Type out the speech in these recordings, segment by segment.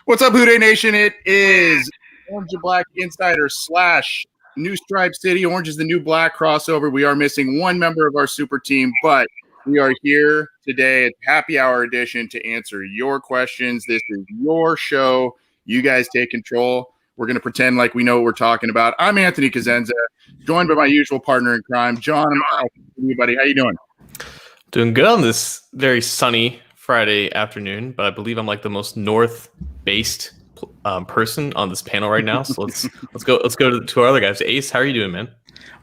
What's up, Houday Nation? It is Orange and Black Insider / New Stripe City. Orange is the new black crossover. We are missing one member of our super team, but we are here today at Happy Hour Edition to answer your questions. This is your show. You guys take control. We're going to pretend like we know what we're talking about. I'm Anthony Cosenza, joined by my usual partner in crime, John. Everybody, how you doing? Doing good on this very sunny Friday afternoon, but I believe I'm like the most north-based person on this panel right now. So let's go to our other guys. Ace, how are you doing, man?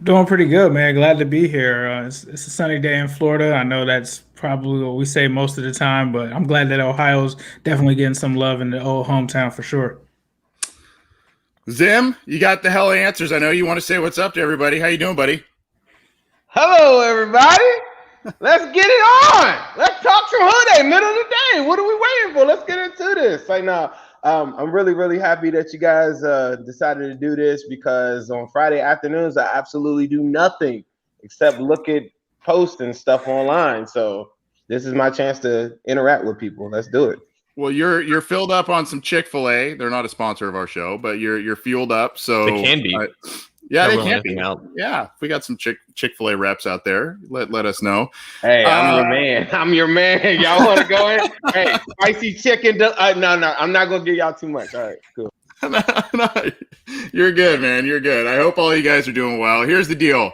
Doing pretty good, man. Glad to be here. It's a sunny day in Florida. I know that's probably what we say most of the time, but I'm glad that Ohio's definitely getting some love in the old hometown for sure. Zim, you got the hell answers. I know you want to say what's up to everybody. How you doing, buddy? Hello, everybody. Let's get it on. Let's talk some Houday, middle of the day. What are we waiting for? Let's get into this. Like now, I'm really, really happy that you guys decided to do this because on Friday afternoons, I absolutely do nothing except look at posts and stuff online. So this is my chance to interact with people. Let's do it. Well, you're filled up on some Chick-fil-A. They're not a sponsor of our show, but you're fueled up. So they can be. Yeah, they can be. Yeah, if we got some Chick-fil-A reps out there, let us know. Hey, I'm your man. I'm your man. Y'all want to go in? Hey, spicy chicken. No, I'm not gonna give y'all too much. All right, cool. No, you're good, man. You're good. I hope all you guys are doing well. Here's the deal.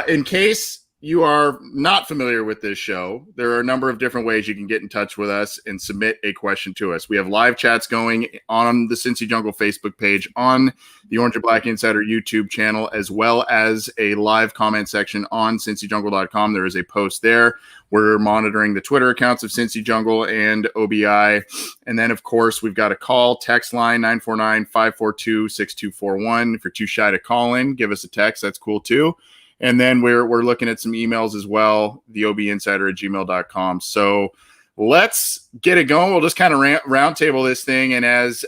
In case you are not familiar with this show, there are a number of different ways you can get in touch with us and submit a question to us. We have live chats going on the Cincy Jungle Facebook page, on the Orange and Black Insider YouTube channel, as well as a live comment section on cincyjungle.com. There is a post there. We're monitoring the Twitter accounts of Cincy Jungle and OBI. And then, of course, we've got a call, text line, 949-542-6241. If you're too shy to call in, give us a text. That's cool, too. And then we're looking at some emails as well, theobinsider@gmail.com. So let's get it going. We'll just kind of roundtable this thing. And as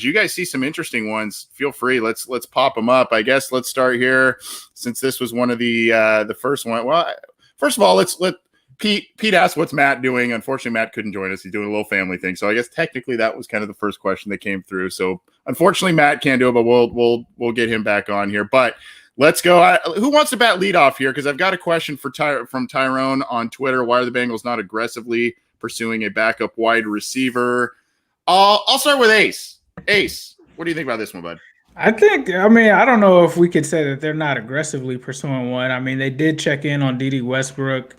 you guys see some interesting ones, feel free. Let's pop them up. I guess let's start here since this was one of the first one. Well, first of all, let Pete asked, what's Matt doing? Unfortunately, Matt couldn't join us. He's doing a little family thing. So I guess technically that was kind of the first question that came through. So unfortunately, Matt can't do it, but we'll get him back on here. But let's go. Who wants to bat lead off here? Because I've got a question from Tyrone on Twitter. Why are the Bengals not aggressively pursuing a backup wide receiver? I'll start with Ace. Ace, what do you think about this one, bud? I don't know if we could say that they're not aggressively pursuing one. I mean, they did check in on Dede Westbrook.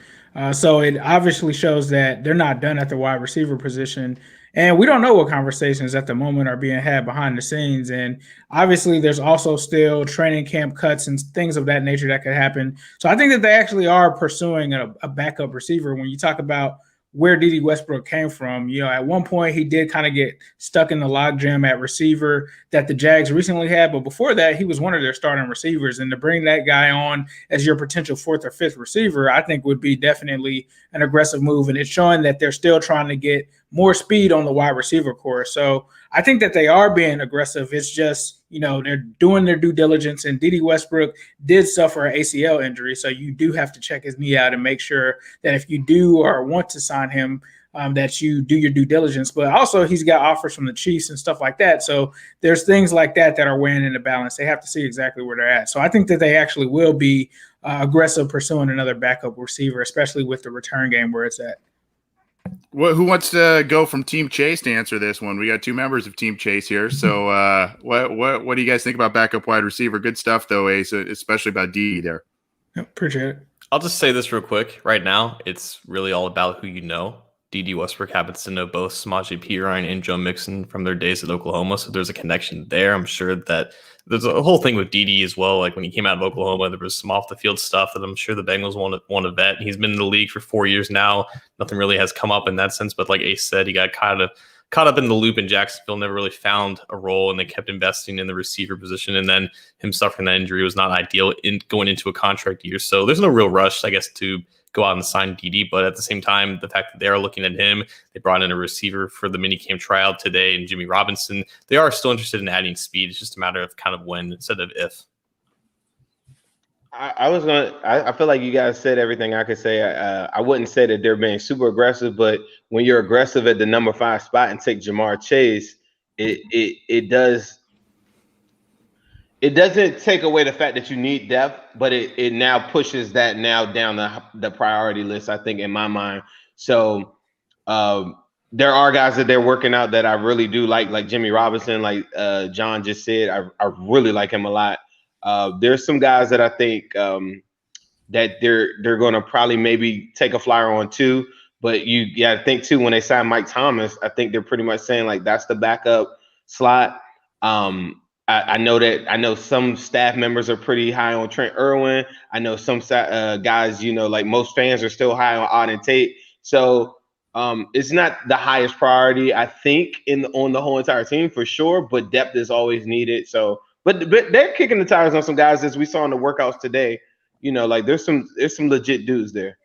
So it obviously shows that they're not done at the wide receiver position. And we don't know what conversations at the moment are being had behind the scenes. And obviously there's also still training camp cuts and things of that nature that could happen. So I think that they actually are pursuing a backup receiver. When you talk about where Dede Westbrook came from, at one point he did kind of get stuck in the logjam at receiver that the Jags recently had. But before that, he was one of their starting receivers. And to bring that guy on as your potential fourth or fifth receiver, I think would be definitely an aggressive move. And it's showing that they're still trying to get more speed on the wide receiver core. So I think that they are being aggressive. It's just, they're doing their due diligence, and Dede Westbrook did suffer an ACL injury. So you do have to check his knee out and make sure that if you do or want to sign him, that you do your due diligence. But also he's got offers from the Chiefs and stuff like that. So there's things like that are weighing in the balance. They have to see exactly where they're at. So I think that they actually will be aggressive pursuing another backup receiver, especially with the return game where it's at. Who wants to go from Team Chase to answer this one? We got two members of Team Chase here. So what do you guys think about backup wide receiver? Good stuff, though, Ace, especially about D there. Yep, appreciate it. I'll just say this real quick. Right now, it's really all about who you know. Dede Westbrook happens to know both Samaje Perine and Joe Mixon from their days at Oklahoma, so there's a connection there. I'm sure that there's a whole thing with Dede as well. Like when he came out of Oklahoma, there was some off-the-field stuff that I'm sure the Bengals want to vet. He's been in the league for 4 years now. Nothing really has come up in that sense, but like Ace said, he got caught up in the loop in Jacksonville, never really found a role, and they kept investing in the receiver position. And then him suffering that injury was not ideal in going into a contract year. So there's no real rush, I guess, to go out and sign Dede. But at the same time, the fact that they are looking at him, they brought in a receiver for the minicamp tryout today, and Jimmy Robinson. They are still interested in adding speed. It's just a matter of kind of when instead of if. I feel like you guys said everything I could say. I wouldn't say that they're being super aggressive, but when you're aggressive at the number 5 spot and take Jamar Chase, it does. It doesn't take away the fact that you need depth, but it now pushes that now down the priority list, I think, in my mind. So there are guys that they're working out that I really do like Jimmy Robinson, like John just said. I really like him a lot. There's some guys that I think that they're going to probably maybe take a flyer on too. But you got to think too, when they sign Mike Thomas, I think they're pretty much saying like that's the backup slot. I know some staff members are pretty high on Trent Irwin. I know some guys, like most fans are still high on Auden Tate. So it's not the highest priority, I think, on the whole entire team for sure. But depth is always needed. So, but they're kicking the tires on some guys as we saw in the workouts today. Like there's some legit dudes there.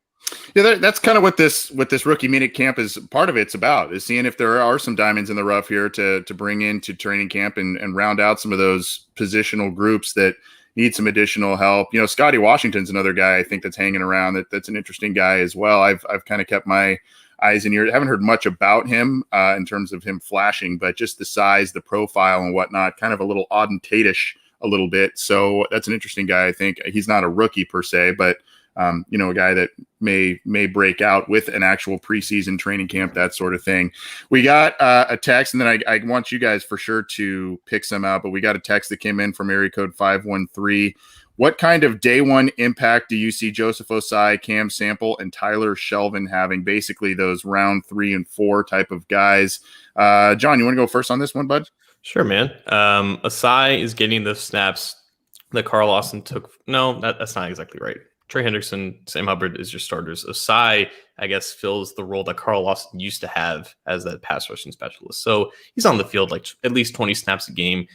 Yeah, that's kind of what this rookie minute camp is. Part of it's about is seeing if there are some diamonds in the rough here to bring into training camp and round out some of those positional groups that need some additional help. Scotty Washington's another guy I think that's hanging around. That's an interesting guy as well. I've kind of kept my eyes and ears. I haven't heard much about him in terms of him flashing, but just the size, the profile, and whatnot, kind of a little Auden Tate-ish a little bit. So that's an interesting guy. I think he's not a rookie per se, but a guy that may break out with an actual preseason training camp, that sort of thing. We got a text, and then I want you guys for sure to pick some out, but we got a text that came in from area code 513. What kind of day one impact do you see Joseph Osai, Cam Sample, and Tyler Shelvin having? Basically those round 3 and 4 type of guys. John, you want to go first on this one, bud? Sure, man. Osai is getting the snaps that Carl Lawson took. No, that's not exactly right. Trey Hendrickson, Sam Hubbard is your starters. Osai, I guess, fills the role that Carl Lawson used to have as that pass rushing specialist. So he's on the field like at least 20 snaps a game.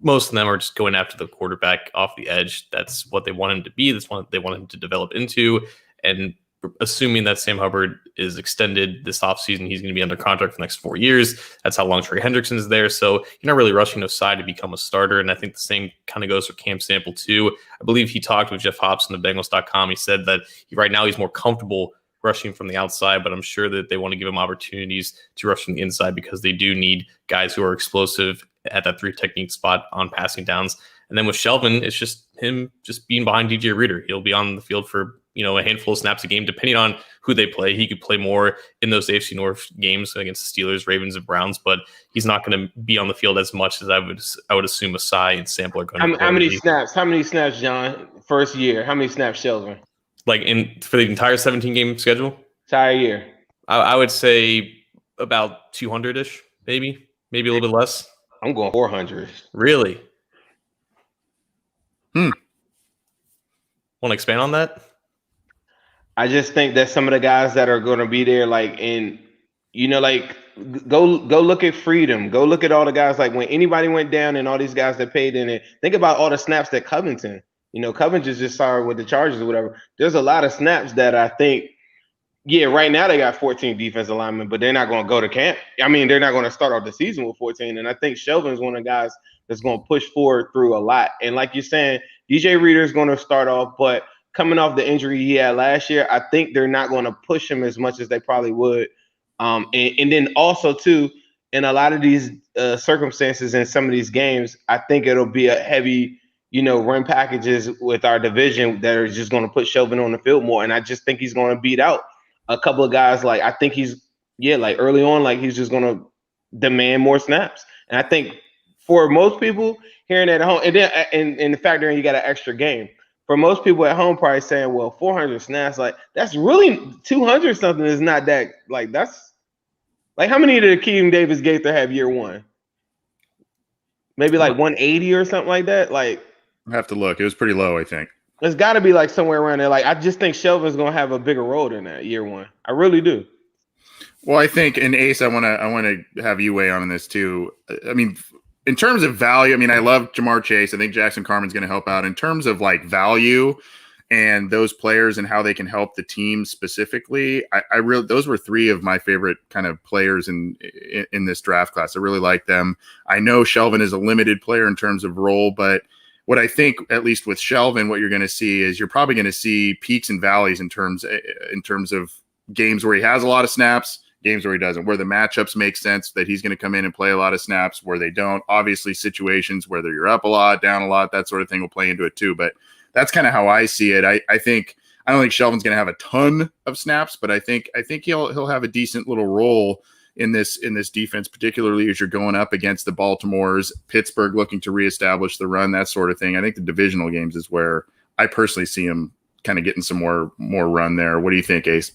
Most of them are just going after the quarterback off the edge. That's what they want him to be. That's what they want him to develop into. And assuming that Sam Hubbard is extended this offseason, he's going to be under contract for the next 4 years. That's how long Trey Hendrickson is there. So you're not really rushing Osai to become a starter. And I think the same kind of goes for Cam Sample too. I believe he talked with Jeff Hobson of Bengals.com. He said that right now he's more comfortable rushing from the outside, but I'm sure that they want to give him opportunities to rush from the inside because they do need guys who are explosive at that 3 technique spot on passing downs. And then with Shelvin, it's just him just being behind DJ Reader. He'll be on the field for a handful of snaps a game, depending on who they play. He could play more in those AFC North games against the Steelers, Ravens, and Browns, but he's not going to be on the field as much as I would assume Osai and Sample are going to play. How many snaps, John? First year. How many snaps, Shelvin? Like for the entire 17-game schedule? Entire year. I would say about 200-ish, maybe a little bit less. I'm going 400. Really? Want to expand on that? I just think that some of the guys that are going to be there, go look at Freedom. Go look at all the guys. Like when anybody went down and all these guys that paid in it, think about all the snaps that Covington. Covington just started with the Chargers or whatever. There's a lot of snaps that I think, right now they got 14 defensive linemen, but they're not going to go to camp. I mean, they're not going to start off the season with 14. And I think Shelvin is one of the guys that's going to push forward through a lot. And like you're saying, DJ Reader is going to start off, but coming off the injury he had last year, I think they're not going to push him as much as they probably would. And then also, too, in a lot of these circumstances in some of these games, I think it'll be a heavy, run packages with our division that are just going to put Shelvin on the field more. And I just think he's going to beat out a couple of guys. Like, I think early on, he's just going to demand more snaps. And I think for most people hearing that at home, and then and the factor in you got an extra game. For most people at home, probably saying, well, 400 snaps, that's really 200 something is not that, that's how many did Akeem Davis Gaither have year one? Maybe 180 or something like that. I have to look. It was pretty low, I think. It's got to be somewhere around there. I just think Shelvin's going to have a bigger role than that year one. I really do. Well, I think, and Ace, I want to have you weigh on this too. I mean, in terms of value, I love Jamar Chase. I think Jackson Carman's going to help out. In terms of value and those players and how they can help the team specifically, I really, those were 3 of my favorite kind of players in this draft class. I really like them. I know Shelvin is a limited player in terms of role, but what I think, at least with Shelvin, what you're going to see is you're probably going to see peaks and valleys in terms of games where he has a lot of snaps, games where he doesn't, where the matchups make sense that he's going to come in and play a lot of snaps, where they don't. Obviously, situations whether you're up a lot, down a lot, that sort of thing will play into it too. But that's kind of how I see it. I don't think Shelvin's going to have a ton of snaps, but I think he'll have a decent little role in this defense, particularly as you're going up against the Baltimores, Pittsburgh looking to reestablish the run, that sort of thing. I think the divisional games is where I personally see him kind of getting some more run there. What do you think, Ace?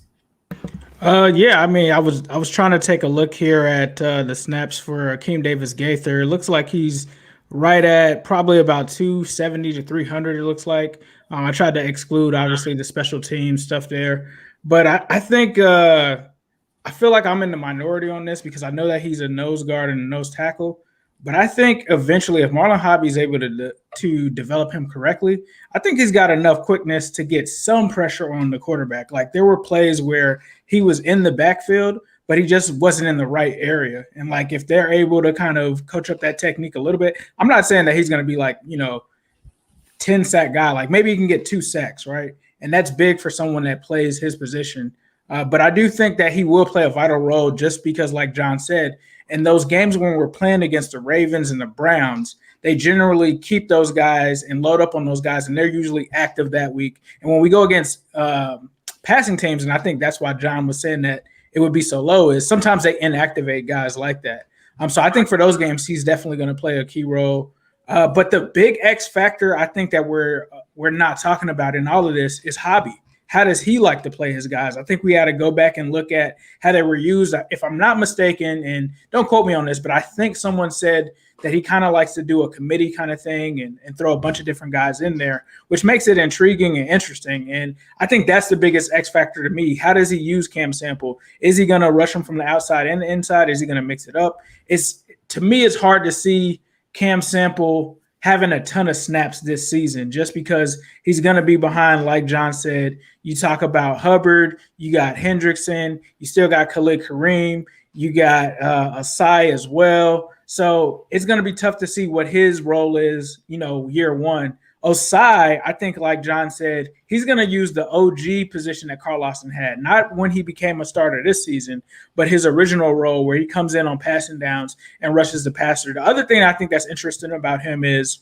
Yeah, I mean, I was trying to take a look here at the snaps for Davis Gaither. It looks like he's right at probably about 270 to 300. It looks like. I tried to exclude obviously the special team stuff there, but I think I feel like I'm in the minority on this because I know that he's a nose guard and a nose tackle. But I think eventually, if Marlon Hobby is able to develop him correctly, I think he's got enough quickness to get some pressure on the quarterback. Like there were plays where he was in the backfield, but he just wasn't in the right area. And like if they're able to kind of coach up that technique a little bit, I'm not saying that he's going to be like 10 sack guy. Like maybe he can get 2 sacks, right? And that's big for someone that plays his position. But I do think that he will play a vital role just because, like John said, in those games when we're playing against the Ravens and the Browns, they generally keep those guys and load up on those guys, and they're usually active that week. And when we go against passing teams, and I think that's why John was saying that it would be so low, is sometimes they inactivate guys like that. So I think for those games, he's definitely going to play a key role. But the big X factor I think that we're not talking about in all of this is Hobby. How does he like to play his guys? I think we had to go back and look at how they were used. If I'm not mistaken, and don't quote me on this, but I think someone said that he kind of likes to do a committee kind of thing and throw a bunch of different guys in there, which makes it intriguing and interesting. And I think that's the biggest X factor to me. How does he use Cam Sample? Is he going to rush him from the outside and the inside? Is he going to mix it up? To me, it's hard to see Cam Sample having a ton of snaps this season just because he's going to be behind, like John said. You talk about Hubbard, you got Hendrickson, you still got Khalid Kareem, you got Asai as well. So it's going to be tough to see what his role is, year one. Osai, I think, like John said, he's going to use the OG position that Carl Lawson had, not when he became a starter this season, but his original role where he comes in on passing downs and rushes the passer. The other thing I think that's interesting about him is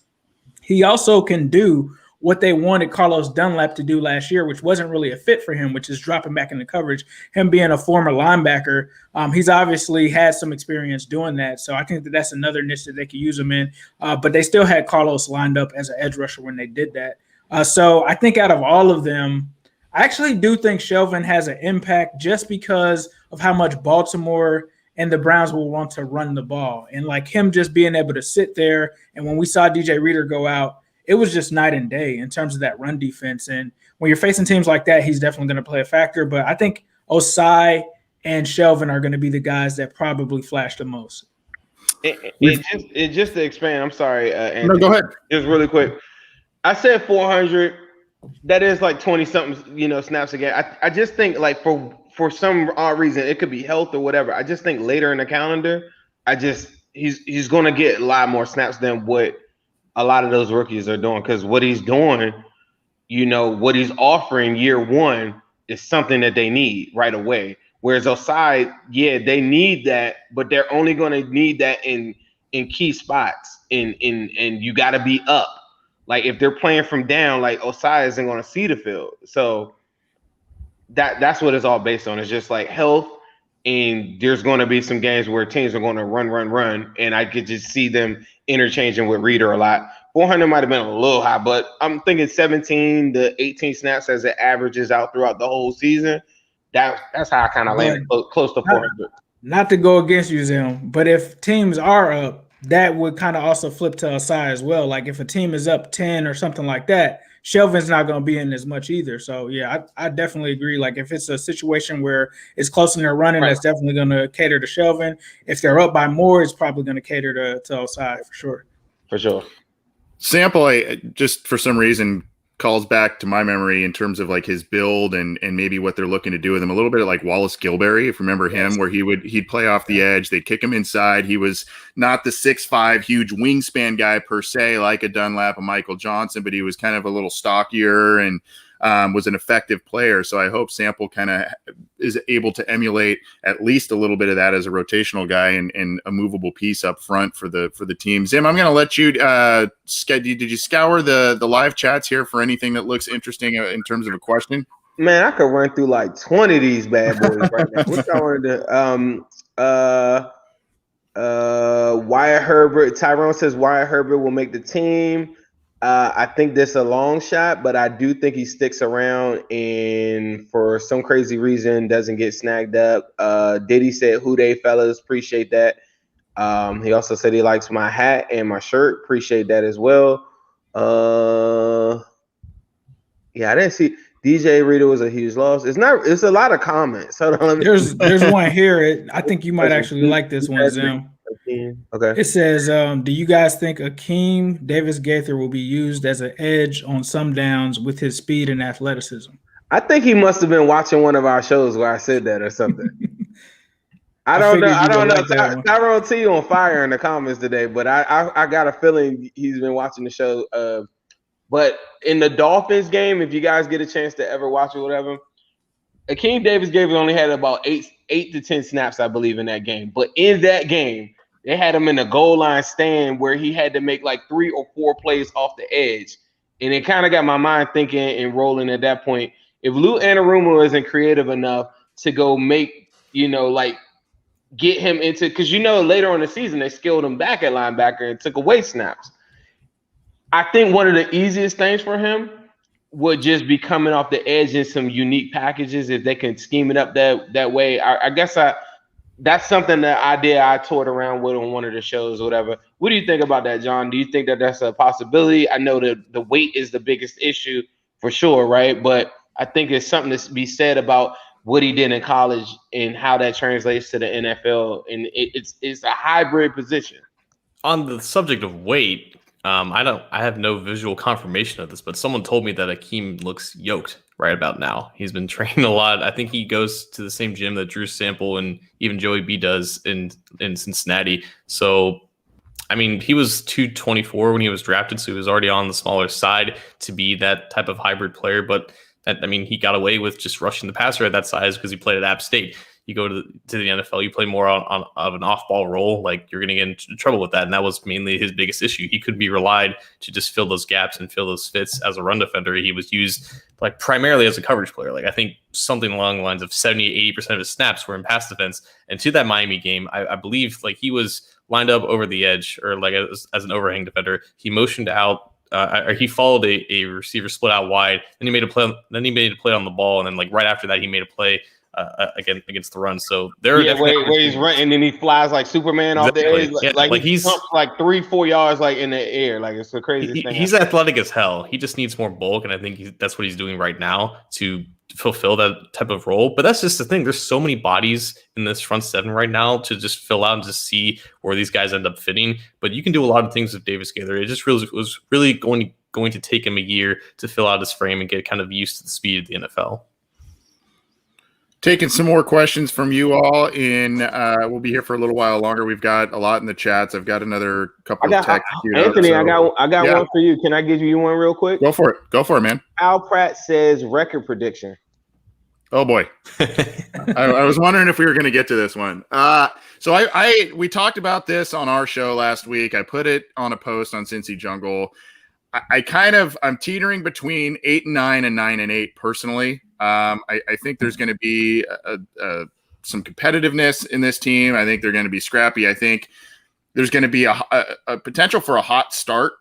he also can do what they wanted Carlos Dunlap to do last year, which wasn't really a fit for him, which is dropping back into coverage. Him being a former linebacker, he's obviously had some experience doing that. So I think that that's another niche that they could use him in. But they still had Carlos lined up as an edge rusher when they did that. So I think out of all of them, I actually do think Shelvin has an impact just because of how much Baltimore and the Browns will want to run the ball. And like him just being able to sit there. And when we saw DJ Reader go out, it was just night and day in terms of that run defense. And when you're facing teams like that, he's definitely going to play a factor. But I think Osai and Shelvin are going to be the guys that probably flash the most. It just to expand, I'm sorry, Anthony. No, go ahead. Just really quick. I said 400. That is like 20-something, snaps again. I just think like for some odd reason, it could be health or whatever. I just think later in the calendar, he's going to get a lot more snaps than what a lot of those rookies are doing, because what he's doing, what he's offering year one is something that they need right away. Whereas Osai, yeah, they need that, but they're only going to need that in key spots. And you got to be up. Like if they're playing from down, like Osai isn't going to see the field. So that's what it's all based on. It's just like health. And there's going to be some games where teams are going to run, and I could just see them interchanging with Reader a lot. 400 might have been a little high, but I'm thinking 17 to 18 snaps as it averages out throughout the whole season. That's how I kind of landed close to 400. Not to go against you, Zim, but if teams are up, that would kind of also flip to a side as well. Like if a team is up 10 or something like that, Shelvin's not going to be in as much either. So, yeah, I definitely agree. Like, if it's a situation where it's close and they're running, right, that's definitely going to cater to Shelvin. If they're up by more, it's probably going to cater to Osai for sure. For sure. Sample, just for some reason, calls back to my memory in terms of like his build and maybe what they're looking to do with him a little bit like Wallace Gilberry, if you remember him, where he'd play off the edge, they'd kick him inside. He was not the 6'5" huge wingspan guy per se, like a Dunlap, a Michael Johnson, but he was kind of a little stockier. And was an effective player. So I hope Sample kind of is able to emulate at least a little bit of that as a rotational guy and a movable piece up front for the team. Zim, I'm going to let you. Did you scour the live chats here for anything that looks interesting in terms of a question? Man, I could run through like 20 of these bad boys right now. What y'all want to do? Wyatt Herbert. Tyrone says Wyatt Herbert will make the team. I think this is a long shot, but I do think he sticks around and for some crazy reason doesn't get snagged up. Diddy said, "Who they fellas?" Appreciate that. He also said he likes my hat and my shirt. Appreciate that as well. Yeah, I didn't see DJ Rita was a huge loss. It's a lot of comments. Hold on, there's one here. I think you might actually like this one, Zim. Okay. It says, do you guys think Akeem Davis Gaither will be used as an edge on some downs with his speed and athleticism? I think he must have been watching one of our shows where I said that or something. I don't know. Tyrone T on fire in the comments today, but I got a feeling he's been watching the show. But in the Dolphins game, if you guys get a chance to ever watch it, whatever, Akeem Davis Gaither only had about 8 to 10 snaps, I believe, in that game. But in that game, they had him in the goal line stand where he had to make like 3 or 4 plays off the edge. And it kind of got my mind thinking and rolling at that point. If Lou Anarumo isn't creative enough to go make, get him into – because, later on in the season, they scaled him back at linebacker and took away snaps. I think one of the easiest things for him would just be coming off the edge in some unique packages if they can scheme it up that way. I guess that's something that I toured around with on one of the shows or whatever. What do you think about that, John? Do you think that that's a possibility? I know that the weight is the biggest issue for sure, right? But I think it's something to be said about what he did in college and how that translates to the NFL. And it's a hybrid position. On the subject of weight, I have no visual confirmation of this, but someone told me that Akeem looks yoked right about now. He's been training a lot. I think he goes to the same gym that Drew Sample and even Joey B does in Cincinnati. So, I mean, he was 224 when he was drafted, so he was already on the smaller side to be that type of hybrid player. But he got away with just rushing the passer at that size because he played at App State. You go to the NFL, you play more on an off-ball role, like you're going to get into trouble with that. And that was mainly his biggest issue. He couldn't be relied to just fill those gaps and fill those fits as a run defender. He was used like primarily as a coverage player. Like I think something along the lines of 70, 80% of his snaps were in pass defense. And to that Miami game, I believe like he was lined up over the edge or like as an overhang defender. He motioned out. He followed a receiver split out wide. Then he made a play. Then he made a play on the ball. And then like right after that, he made a play against the run. So there are where he's running and then he flies like Superman off the edge. Like he jumps like 3-4 yards like in the air. Like it's a crazy thing. He's athletic as hell. He just needs more bulk, and I think that's what he's doing right now to fulfill that type of role. But that's just the thing. There's so many bodies in this front seven right now to just fill out and just see where these guys end up fitting. But you can do a lot of things with Davis Gaither. It just was really going to take him a year to fill out his frame and get kind of used to the speed of the NFL. Taking some more questions from you all we'll be here for a little while longer. We've got a lot in the chats. I've got another couple of texts. Anthony, I got one for you. Can I give you one real quick? Go for it, man. Al Pratt says record prediction. Oh boy. I was wondering if we were going to get to this one. So we talked about this on our show last week. I put it on a post on Cincy Jungle. I'm teetering between 8-9 and 9-8 personally. I think there's going to be some competitiveness in this team. I think they're going to be scrappy. I think there's going to be a potential for a hot start,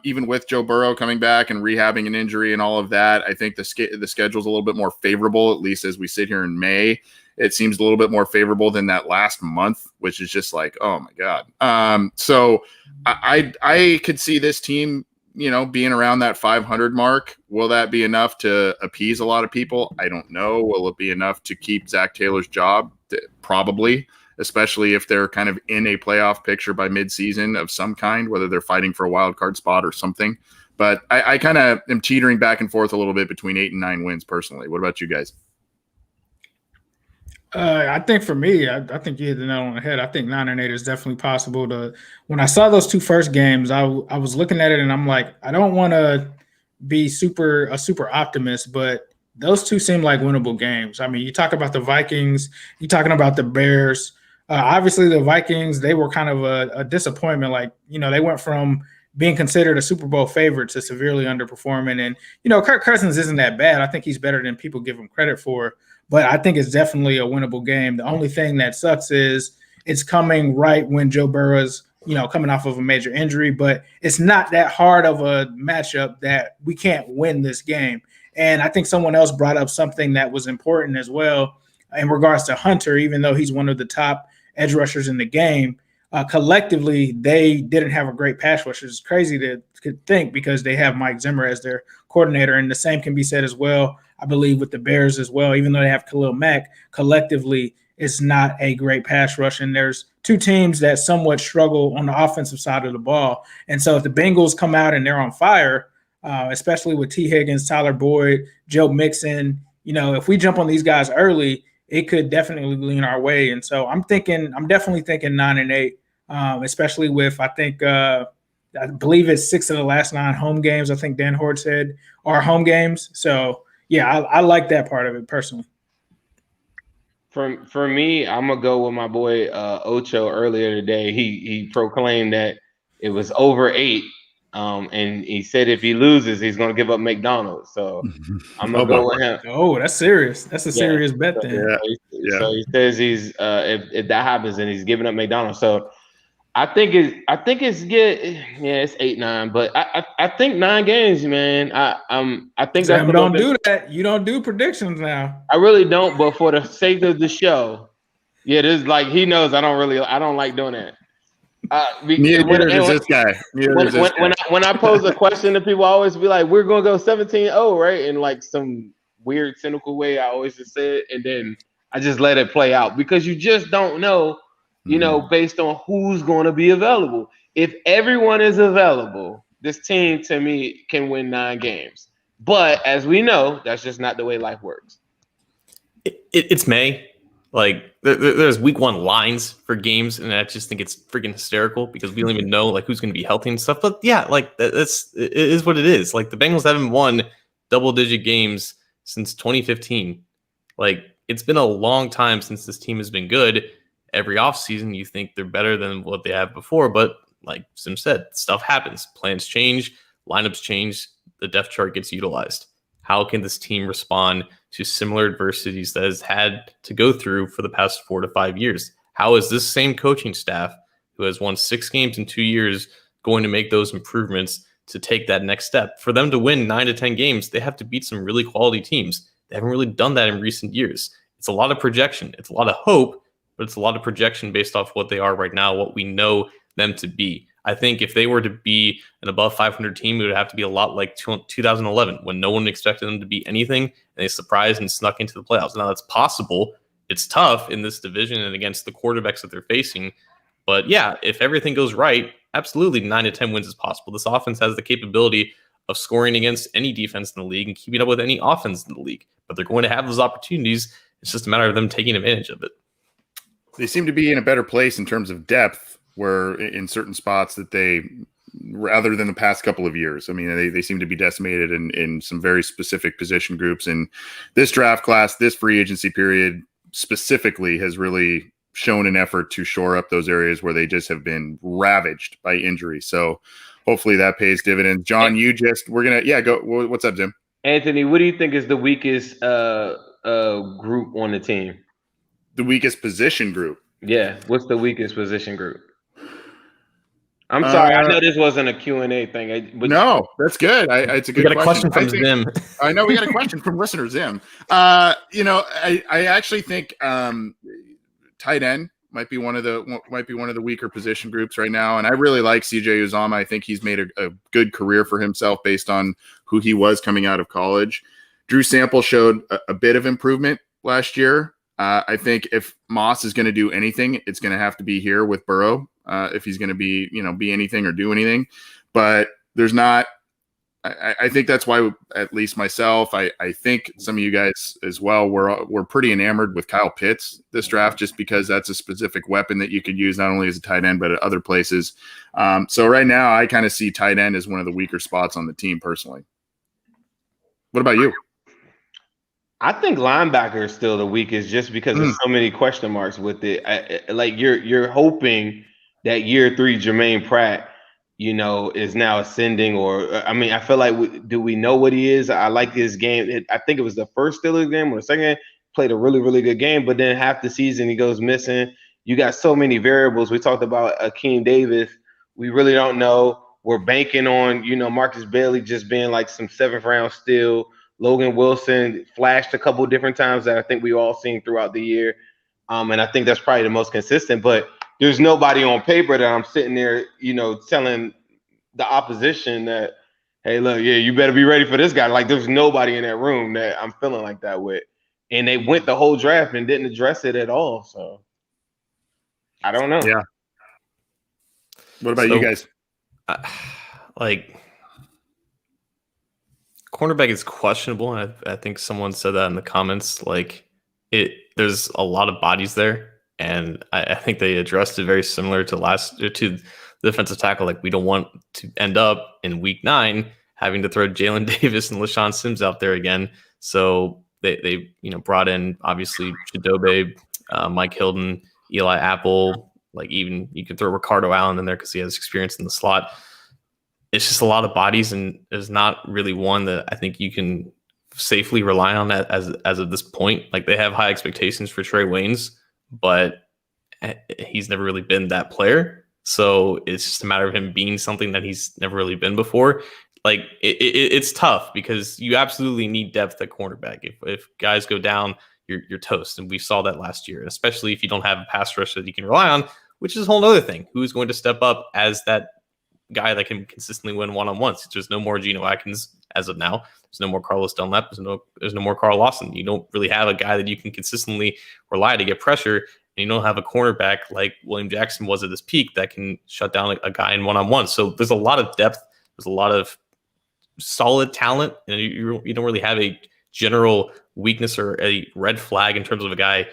even with Joe Burrow coming back and rehabbing an injury and all of that. I think the schedule's a little bit more favorable, at least as we sit here in May. It seems a little bit more favorable than that last month, which is just like, oh my God. So I could see this team, being around that 500 mark. Will that be enough to appease a lot of people? I don't know. Will it be enough to keep Zach Taylor's job? Probably, especially if they're kind of in a playoff picture by midseason of some kind, whether they're fighting for a wild card spot or something. But I kind of am teetering back and forth a little bit between 8 and 9 wins personally. What about you guys? I think for me, I think you hit the nail on the head. I think 9-8 is definitely possible. When I saw those two first games, I was looking at it and I'm like, I don't want to be a super optimist, but those two seem like winnable games. I mean, you talk about the Vikings, you're talking about the Bears. Obviously, the Vikings, they were kind of a disappointment. Like, they went from being considered a Super Bowl favorite to severely underperforming. And, Kirk Cousins isn't that bad. I think he's better than people give him credit for. But I think it's definitely a winnable game. The only thing that sucks is it's coming right when Joe Burrow's, coming off of a major injury. But it's not that hard of a matchup that we can't win this game. And I think someone else brought up something that was important as well in regards to Hunter, even though he's one of the top edge rushers in the game. Collectively, they didn't have a great pass rush. It's crazy to think because they have Mike Zimmer as their coordinator. And the same can be said as well, I believe, with the Bears as well. Even though they have Khalil Mack, collectively, it's not a great pass rush. And there's two teams that somewhat struggle on the offensive side of the ball. And so if the Bengals come out and they're on fire, especially with T. Higgins, Tyler Boyd, Joe Mixon, if we jump on these guys early, it could definitely lean our way. And so I'm definitely thinking 9-8, especially with, I believe it's 6 of the last 9 home games, I think Dan Horde said, are home games. So, yeah, I like that part of it personally. For me, I'm going to go with my boy Ocho earlier today. He proclaimed that it was over 8. And he said if he loses, he's going to give up McDonald's. So I'm going to go with him. Oh, that's serious. That's a serious bet then. So he says he's if that happens, then he's giving up McDonald's. So I think it's good. Yeah, it's 8-9, but I think 9 games, man. I think Sam, don't do that. You don't do predictions now. I really don't, but for the sake of the show, yeah, this is like he knows I don't like doing that. Neither does this guy. When I pose a question to people, I always be like, "We're gonna go 17-0, right?" In like some weird, cynical way. I always just say it, and then I just let it play out because you just don't know, based on who's going to be available. If everyone is available, this team to me can win 9 games. But as we know, that's just not the way life works. It's May. Like there's week 1 lines for games, and I just think it's freaking hysterical because we don't even know like who's going to be healthy and stuff. But yeah, like it is what it is. Like the Bengals haven't won double-digit games since 2015. Like it's been a long time since this team has been good. Every offseason, you think they're better than what they have before, but like Sim said, stuff happens. Plans change, lineups change, the depth chart gets utilized. How can this team respond to similar adversities that has had to go through for the past 4 to 5 years? How is this same coaching staff who has won 6 games in 2 years going to make those improvements to take that next step? For them to win 9 to 10 games, they have to beat some really quality teams. They haven't really done that in recent years. It's a lot of projection. It's a lot of hope, but it's a lot of projection based off what they are right now, what we know them to be. I think if they were to be an above 500 team, it would have to be a lot like 2011 when no one expected them to be anything and they surprised and snuck into the playoffs. Now that's possible. It's tough in this division and against the quarterbacks that they're facing. But yeah, if everything goes right, absolutely 9 to 10 wins is possible. This offense has the capability of scoring against any defense in the league and keeping up with any offense in the league. But they're going to have those opportunities. It's just a matter of them taking advantage of it. They seem to be in a better place in terms of depth, where in certain spots that they, rather than the past couple of years, I mean, they seem to be decimated in some very specific position groups. And this draft class, this free agency period specifically has really shown an effort to shore up those areas where they just have been ravaged by injury. So hopefully that pays dividends. John, go. What's up, Jim? Anthony, what do you think is the weakest group on the team? The weakest position group? Yeah. What's the weakest position group? I'm sorry. I know this wasn't a Q&A thing. No, that's good. It's a good question from Zim. I know we got a question from listener Zim. I actually think tight end might be one of the weaker position groups right now. And I really like CJ Uzomah. I think he's made a good career for himself based on who he was coming out of college. Drew Sample showed a bit of improvement last year. I think if Moss is going to do anything, it's going to have to be here with Burrow. If he's going to be anything or do anything, but there's not. I think that's why, at least myself, I think some of you guys as well, we're pretty enamored with Kyle Pitts this draft, just because that's a specific weapon that you could use not only as a tight end but at other places. So right now, I kind of see tight end as one of the weaker spots on the team personally. What about you? I think linebacker is still the weakest just because there's so many question marks with it. Like you're hoping that year 3 Jermaine Pratt, is now ascending, or I mean, I feel like do we know what he is? I like his game. I think it was the first Steelers game or the second game, played a really, really good game, but then half the season he goes missing. You got so many variables. We talked about Akeem Davis. We really don't know. We're banking on, Marcus Bailey just being like some 7th round steal. Logan Wilson flashed a couple different times that I think we all seen throughout the year. And I think that's probably the most consistent, but there's nobody on paper that I'm sitting there, telling the opposition that, hey, look, yeah, you better be ready for this guy. Like there's nobody in that room that I'm feeling like that with. And they went the whole draft and didn't address it at all. So I don't know. Yeah. What about you guys? Cornerback is questionable, and I think someone said that in the comments. There's a lot of bodies there, and I think they addressed it very similar to the defensive tackle. Like we don't want to end up in week 9 having to throw Jalen Davis and LaShawn Sims out there again. So they brought in obviously Chidobe, Mike Hilton, Eli Apple. Like even you could throw Ricardo Allen in there because he has experience in the slot. It's just a lot of bodies, and there's not really one that I think you can safely rely on that as of this point. Like they have high expectations for Trey Waynes, but he's never really been that player. So it's just a matter of him being something that he's never really been before. Like it's tough because you absolutely need depth at cornerback. If guys go down, you're toast. And we saw that last year, especially if you don't have a pass rush that you can rely on, which is a whole other thing. Who's going to step up as that guy that can consistently win one-on-ones? There's no more Geno Atkins as of now. There's no more Carlos Dunlap. There's no more Carl Lawson. You don't really have a guy that you can consistently rely to get pressure, and you don't have a cornerback like William Jackson was at his peak that can shut down a guy in one-on-one. So there's a lot of depth. There's a lot of solid talent, and you don't really have a general weakness or a red flag in terms of a guy,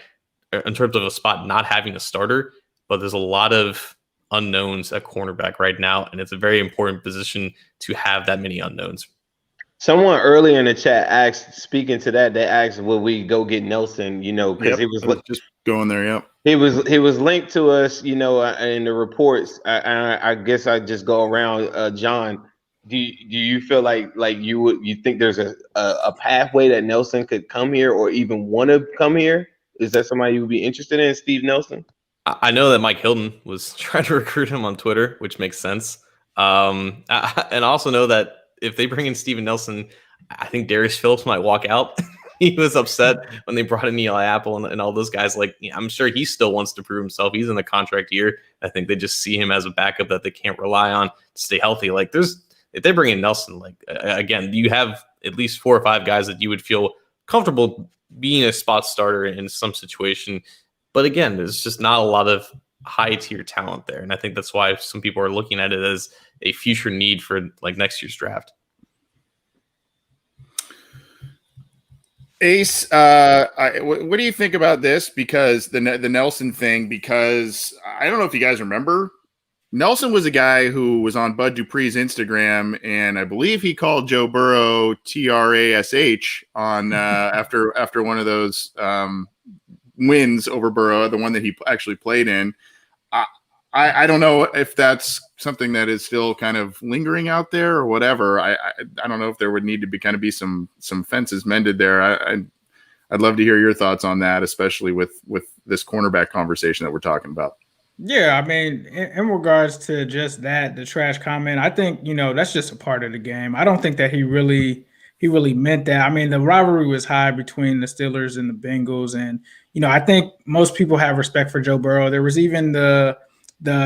in terms of a spot not having a starter. But there's a lot of unknowns at cornerback right now, and it's a very important position to have that many unknowns. Someone earlier in the chat asked, speaking to that, they asked, will we go get Nelson, because he was just going there. Yep. He was linked to us, in the reports. I guess I just go around, John. Do you feel like you think there's a pathway that Nelson could come here or even want to come here? Is that somebody you would be interested in, Steve Nelson? I know that Mike Hilton was trying to recruit him on Twitter, which makes sense. And I also know that if they bring in Steven Nelson, I think Darius Phillips might walk out. He was upset when they brought in Eli Apple and all those guys. I'm sure he still wants to prove himself. He's in the contract year. I think they just see him as a backup that they can't rely on to stay healthy. If they bring in Nelson, again, you have at least 4 or 5 guys that you would feel comfortable being a spot starter in some situation. But again, there's just not a lot of high tier talent there. And I think that's why some people are looking at it as a future need for next year's draft. Ace, what do you think about this? Because the Nelson thing, because I don't know if you guys remember, Nelson was a guy who was on Bud Dupree's Instagram, and I believe he called Joe Burrow TRASH on after one of those wins over Burrow, the one that he actually played in. I don't know if that's something that is still kind of lingering out there or whatever. I don't know if there would need to be some fences mended there. I'd love to hear your thoughts on that, especially with this cornerback conversation that we're talking about. Yeah, I mean, in regards to just that, the trash comment, I think, that's just a part of the game. I don't think that he really meant that. I mean, the rivalry was high between the Steelers and the Bengals. And, I think most people have respect for Joe Burrow. There was even the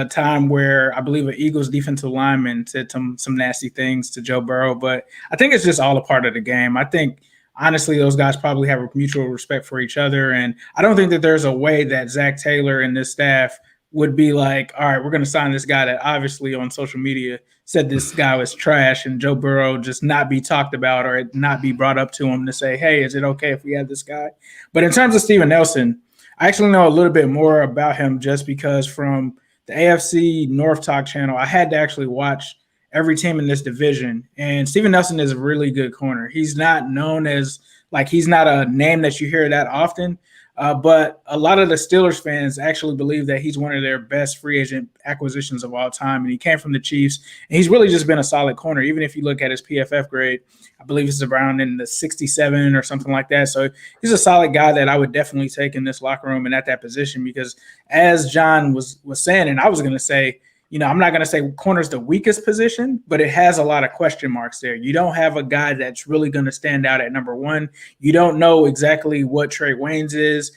time where I believe an Eagles defensive lineman said some nasty things to Joe Burrow. But I think it's just all a part of the game. I think, honestly, those guys probably have a mutual respect for each other. And I don't think that there's a way that Zach Taylor and this staff would be like, all right, we're going to sign this guy that obviously on social media said this guy was trash, and Joe Burrow just not be talked about or not be brought up to him to say, hey, is it okay if we have this guy? But in terms of Steven Nelson, I actually know a little bit more about him just because from the AFC North Talk channel, I had to actually watch every team in this division. And Steven Nelson is a really good corner. He's not known as he's not a name that you hear that often. But a lot of the Steelers fans actually believe that he's one of their best free agent acquisitions of all time. And he came from the Chiefs. And he's really just been a solid corner. Even if you look at his PFF grade, I believe it's around in the 67 or something like that. So he's a solid guy that I would definitely take in this locker room and at that position, because as John was saying, and I was going to say, I'm not going to say corner's the weakest position, but it has a lot of question marks there. You don't have a guy that's really going to stand out at number one. You don't know exactly what Trey Waynes is.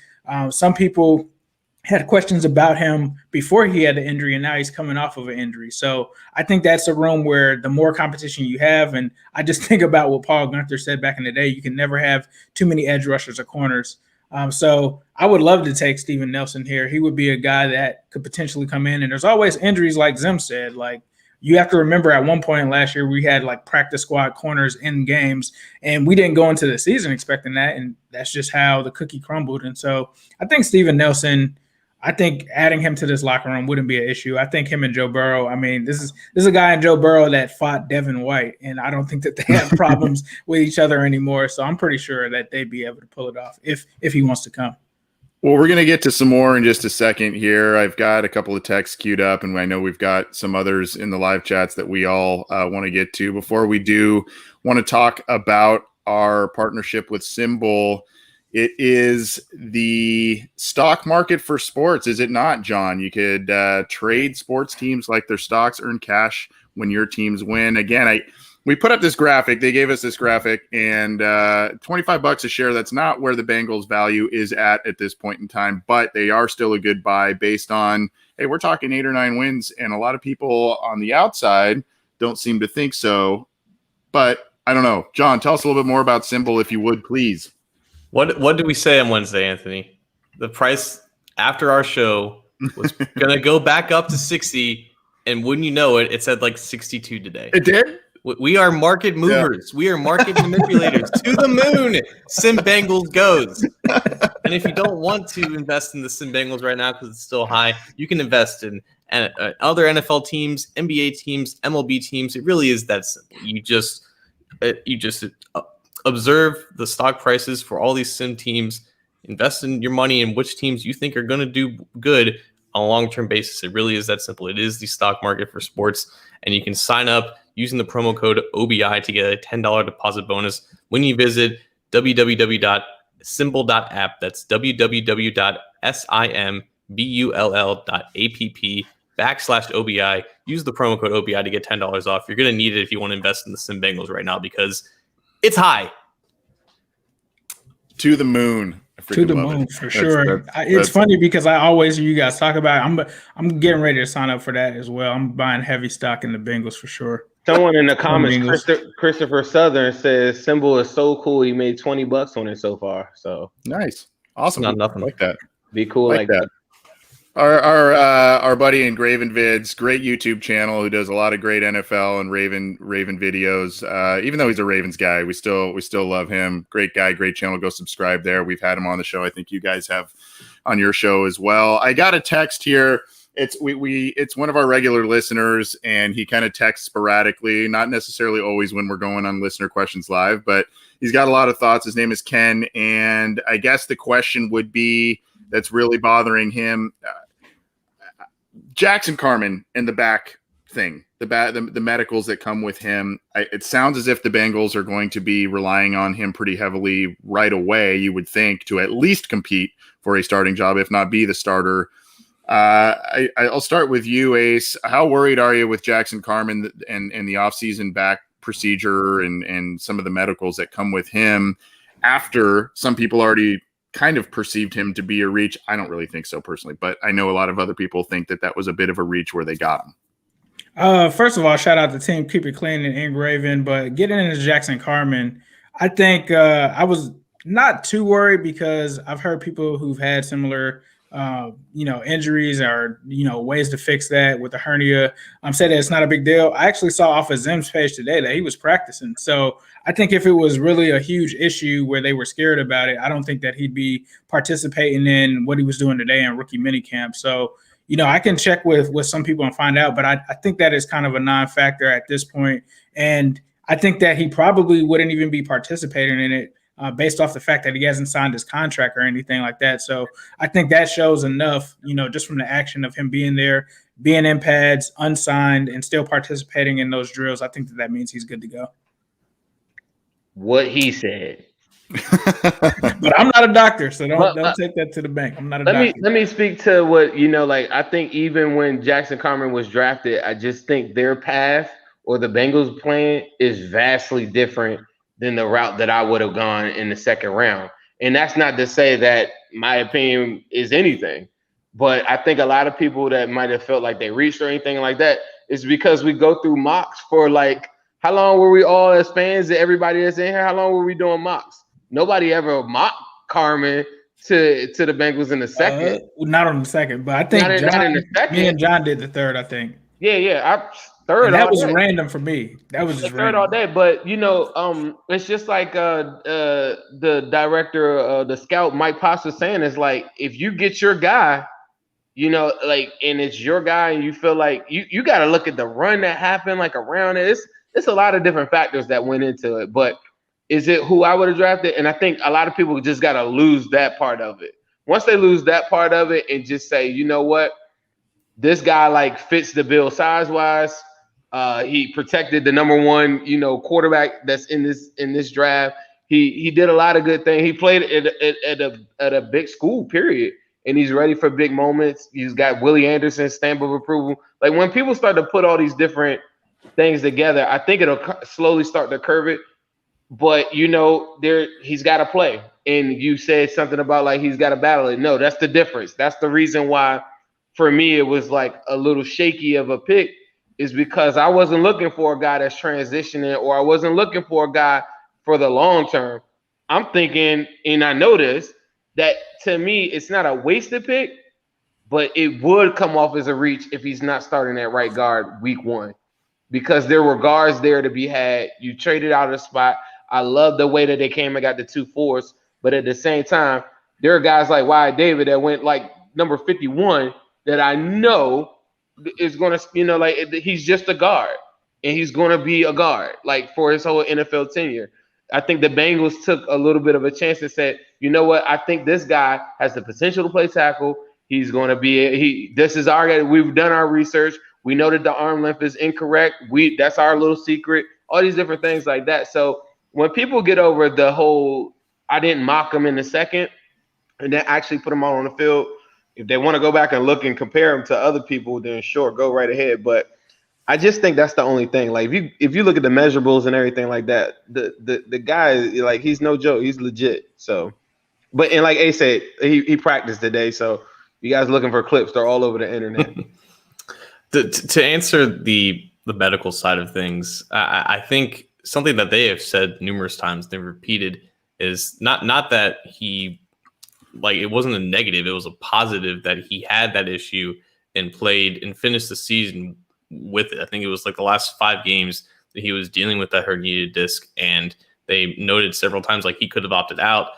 Some people had questions about him before he had the injury, and now he's coming off of an injury. So I think that's a room where the more competition you have, and I just think about what Paul Gunther said back in the day, you can never have too many edge rushers or corners. So I would love to take Steven Nelson here. He would be a guy that could potentially come in. And there's always injuries, like Zim said. Like, you have to remember at one point last year, we had practice squad corners in games, and we didn't go into the season expecting that. And that's just how the cookie crumbled. And so I think Steven Nelson, I think adding him to this locker room wouldn't be an issue. I think him and Joe Burrow, this is a guy in Joe Burrow that fought Devin White, and I don't think that they have problems with each other anymore. So I'm pretty sure that they'd be able to pull it off if he wants to come. Well, we're going to get to some more in just a second here. I've got a couple of texts queued up, and I know we've got some others in the live chats that we all want to get to. Before we do, want to talk about our partnership with Symbol. It is the stock market for sports, is it not, John? You could trade sports teams like their stocks, earn cash when your teams win. Again, we put up this graphic. They gave us this graphic, and $25 a share. That's not where the Bengals value is at this point in time, but they are still a good buy based on, hey, we're talking 8 or 9 wins, and a lot of people on the outside don't seem to think so. But I don't know. John, tell us a little bit more about Symbol, if you would, please. What did we say on Wednesday, Anthony? The price after our show was going to go back up to 60, and wouldn't you know it, it said 62 today. It did? We are market movers. Yeah. We are market manipulators. To the moon, Sim Bengals goes. And if you don't want to invest in the Sim Bengals right now because it's still high, you can invest in other NFL teams, NBA teams, MLB teams. It really is that simple. You just observe the stock prices for all these sim teams, invest in your money in which teams you think are going to do good on a long-term basis. It really is that simple. It is the stock market for sports, and you can sign up using the promo code OBI to get a $10 deposit bonus when you visit www.symbol.app. That's www.simbull.app/OBI. Use the promo code OBI to get $10 off. You're going to need it if you want to invest in the Sim Bengals right now because it's high. To the moon. To the moon, for sure. It's funny because I always hear you guys talk about it. I'm getting ready to sign up for that as well. I'm buying heavy stock in the Bengals for sure. Someone in the comments, Christopher Southern, says Symbol is so cool. He made $20 on it so far. So nice. Awesome. Not nothing like that. Be cool like that. Our buddy Engraven Vids, great YouTube channel who does a lot of great NFL and Raven videos. Even though he's a Ravens guy, we still love him. Great guy, great channel. Go subscribe there. We've had him on the show. I think you guys have on your show as well. I got a text here. It's one of our regular listeners, and he kind of texts sporadically, not necessarily always when we're going on Listener Questions Live, but he's got a lot of thoughts. His name is Ken, and I guess the question would be that's really bothering him. Jackson Carman and the back thing, the medicals that come with him. It sounds as if the Bengals are going to be relying on him pretty heavily right away, you would think, to at least compete for a starting job, if not be the starter. I'll start with you, Ace. How worried are you with Jackson Carman and the offseason back procedure and some of the medicals that come with him after some people already kind of perceived him to be a reach? I don't really think so personally, but I know a lot of other people think that was a bit of a reach where they got him. First of all, shout out to the team, keep it clean and Engraven, but getting into Jackson Carman, I think I was not too worried because I've heard people who've had similar injuries or, ways to fix that with the hernia. Said that it's not a big deal. I actually saw off of Zim's page today that he was practicing. So I think if it was really a huge issue where they were scared about it, I don't think that he'd be participating in what he was doing today in rookie minicamp. So, I can check with some people and find out, but I think that is kind of a non-factor at this point. And I think that he probably wouldn't even be participating in it based off the fact that he hasn't signed his contract or anything like that. So I think that shows enough, just from the action of him being there, being in pads, unsigned, and still participating in those drills. I think that means he's good to go. What he said. But I'm not a doctor, so don't take that to the bank. I'm not a doctor. Let me speak to what I think even when Jackson Carman was drafted, I just think their path or the Bengals plan is vastly different than the route that I would have gone in the second round. And that's not to say that my opinion is anything, but I think a lot of people that might have felt like they reached or anything like that is because we go through mocks for like, how long were we all as fans, everybody that's in here, how long were we doing mocks? Nobody ever mocked Carman to the Bengals in the second. Not on the second, but I think not in the second. Me and John did the third, I think. Yeah. Third. And that was random for me. That was just third all day. But it's just like the director, the scout Mike Potts was saying, is like, if you get your guy, and it's your guy, and you feel like you got to look at the run that happened like around it. It's a lot of different factors that went into it, but. Is it who I would have drafted? And I think a lot of people just got to lose that part of it. Once they lose that part of it and just say, you know what, this guy like fits the bill size-wise. He protected the number one, quarterback that's in this draft. He did a lot of good things. He played at a big school, period. And he's ready for big moments. He's got Willie Anderson's stamp of approval. Like when people start to put all these different things together, I think it'll slowly start to curve it. But he's got to play, and you said something about like he's got to battle it. No, that's the difference. That's the reason why, for me, it was like a little shaky of a pick, is because I wasn't looking for a guy that's transitioning, or I wasn't looking for a guy for the long term. I'm thinking, and I know this, that to me it's not a wasted pick, but it would come off as a reach if he's not starting at right guard week one, because there were guards there to be had. You traded out a spot. I love the way that they came and got the 2 4s, but at the same time, there are guys like Wyatt David that went like number 51 that I know is going to, he's just a guard, and he's going to be a guard like for his whole NFL tenure. I think the Bengals took a little bit of a chance and said, you know what, I think this guy has the potential to play tackle. He's going to be this is our guy. We've done our research. We know that the arm length is incorrect. That's our little secret. All these different things like that. So when people get over the whole, I didn't mock him in the second, and then actually put him all on the field, if they want to go back and look and compare him to other people, then sure, go right ahead. But I just think that's the only thing. Like if you look at the measurables and everything like that, the guy, like, he's no joke. He's legit. So, and like Ace said, he practiced today. So you guys looking for clips, they're all over the internet. To answer the medical side of things, I think something that they have said numerous times, they've repeated, is not that he, like, it wasn't a negative, it was a positive that he had that issue and played and finished the season with it. I think it was like the last 5 games that he was dealing with that herniated disc, and they noted several times like he could have opted out.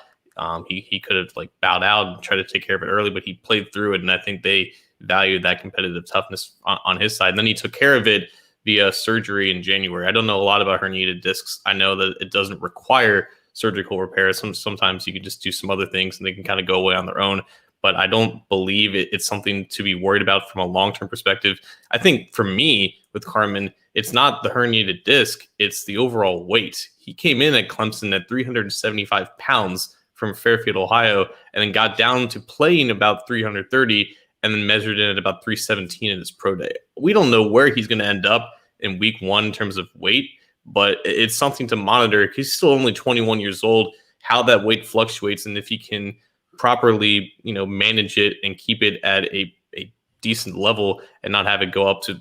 He could have like bowed out and tried to take care of it early, but he played through it, and I think they valued that competitive toughness on his side. And then he took care of it via surgery in January. I don't know a lot about herniated discs. I know that it doesn't require surgical repair. Sometimes you can just do some other things and they can kind of go away on their own. But I don't believe it's something to be worried about from a long-term perspective. I think for me with Carman, it's not the herniated disc, it's the overall weight. He came in at Clemson at 375 pounds from Fairfield, Ohio, and then got down to playing about 330 and then measured in at about 317 in his pro day. We don't know where he's going to end up in week one in terms of weight, but it's something to monitor. He's still only 21 years old, how that weight fluctuates, and if he can properly, manage it and keep it at a decent level and not have it go up to,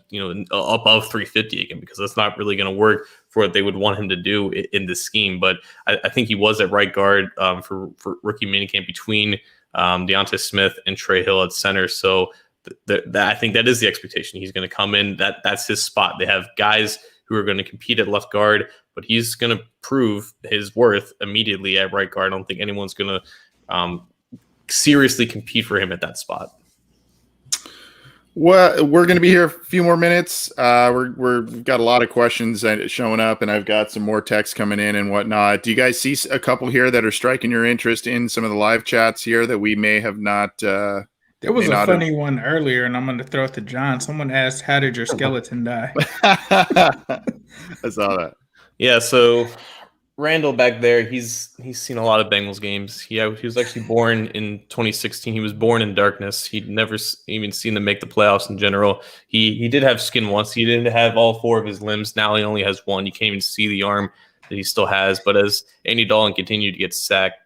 above 350 again, because that's not really going to work for what they would want him to do in this scheme. But I think he was at right guard for rookie minicamp between Deontay Smith and Trey Hill at center. So I think that is the expectation. He's going to come in. That's his spot. They have guys who are going to compete at left guard, but he's going to prove his worth immediately at right guard. I don't think anyone's going to seriously compete for him at that spot. Well, we're going to be here a few more minutes. We've got a lot of questions showing up, and I've got some more texts coming in and whatnot. Do you guys see a couple here that are striking your interest in some of the live chats here that we may have not? There was a funny one earlier, and I'm going to throw it to John. Someone asked, "How did your skeleton die?" I saw that. Yeah, so Randall back there, he's seen a lot of Bengals games. He was actually born in 2016. He was born in darkness. He'd never even seen them make the playoffs in general. He did have skin once. He didn't have all 4 of his limbs. Now he only has 1. You can't even see the arm that he still has. But as Andy Dalton continued to get sacked,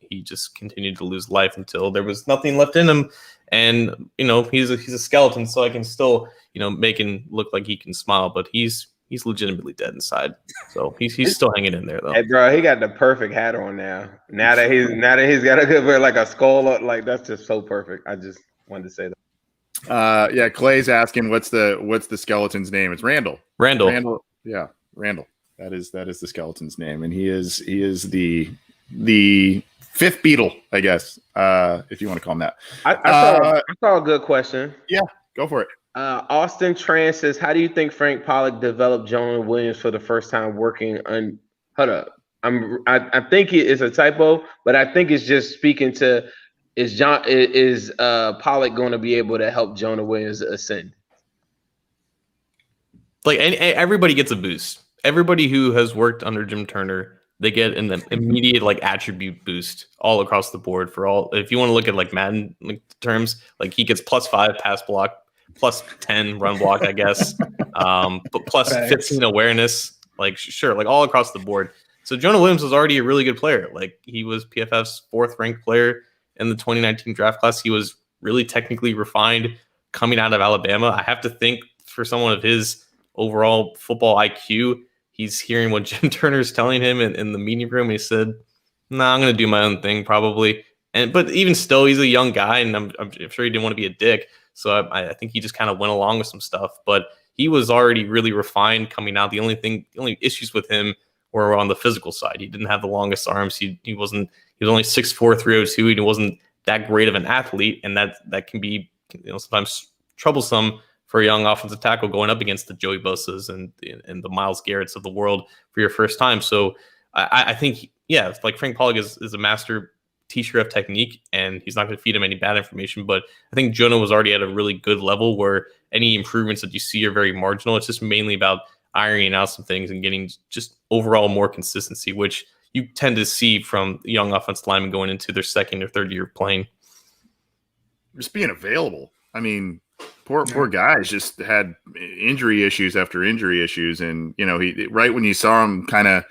he just continued to lose life until there was nothing left in him. And he's a skeleton, so I can still make him look like he can smile, but he's legitimately dead inside. So he's still hanging in there though. Hey bro, he got the perfect hat on now. Now that he's got a good like a skull, like that's just so perfect. I just wanted to say that. Yeah, Clay's asking what's the skeleton's name? It's Randall. Randall. Yeah, Randall. That is the skeleton's name, and he is the fifth Beatle, I guess, if you want to call him that. I saw a good question. Yeah, go for it. Austin Tran says, "How do you think Frank Pollock developed Jonah Williams for the first time working on?" Hold up, I think it is a typo, but I think it's just speaking to is Pollock going to be able to help Jonah Williams ascend? Like everybody gets a boost. Everybody who has worked under Jim Turner, they get an immediate attribute boost all across the board for all. If you want to look at Madden terms, he gets +5 pass block, +10 run block, I guess, but +15 awareness, sure, all across the board. So Jonah Williams was already a really good player. He was PFF's 4th ranked player in the 2019 draft class. He was really technically refined coming out of Alabama. I have to think for someone of his overall football IQ, he's hearing what Jim Turner's telling him in the meeting room. He said, "Nah, I'm going to do my own thing probably." But even still, he's a young guy, and I'm sure he didn't want to be a dick. So I think he just kind of went along with some stuff, but he was already really refined coming out. The only issues with him were on the physical side. He didn't have the longest arms. He was only 6'4", 302. He wasn't that great of an athlete, and that can be sometimes troublesome for a young offensive tackle going up against the Joey Bosa's and the Myles Garrett's of the world for your first time. So I think Frank Pollock is a master teacher of technique, and he's not going to feed him any bad information. But I think Jonah was already at a really good level where any improvements that you see are very marginal. It's just mainly about ironing out some things and getting just overall more consistency, which you tend to see from young offensive linemen going into their 2nd or 3rd year of playing. Just being available. I mean, poor guys just had injury issues after injury issues, and he right when you saw him kind of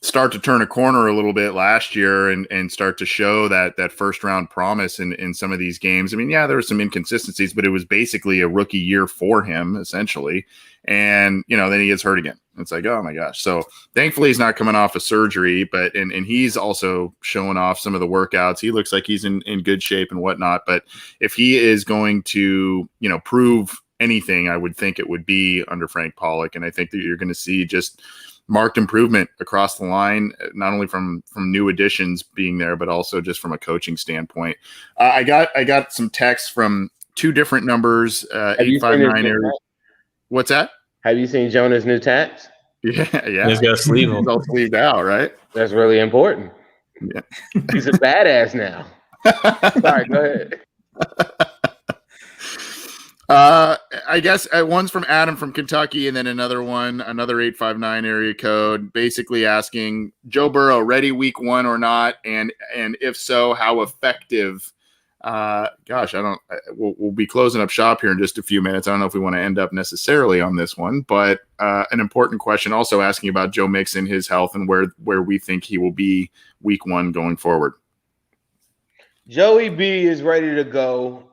start to turn a corner a little bit last year and start to show that first round promise in some of these games. I mean, yeah, there were some inconsistencies, but it was basically a rookie year for him essentially. And, then he gets hurt again. It's like, oh my gosh. So thankfully he's not coming off a surgery, but, and he's also showing off some of the workouts. He looks like he's in good shape and whatnot. But if he is going to, prove anything, I would think it would be under Frank Pollock. And I think that you're going to see just marked improvement across the line, not only from new additions being there, but also just from a coaching standpoint. I got some texts from 2 different numbers, 859 area. What's that? Have you seen Jonah's new tats? Yeah. He's got a sleeve. He's all sleeved out, right? That's really important. Yeah. He's a badass now. Sorry, go ahead. I guess one's from Adam from Kentucky, and then another 859 area code, basically asking Joe Burrow ready week 1 or not, and if so, how effective? We'll be closing up shop here in just a few minutes. I don't know if we want to end up necessarily on this one, but an important question also asking about Joe Mixon, his health, and where we think he will be week 1 going forward. Joey B is ready to go.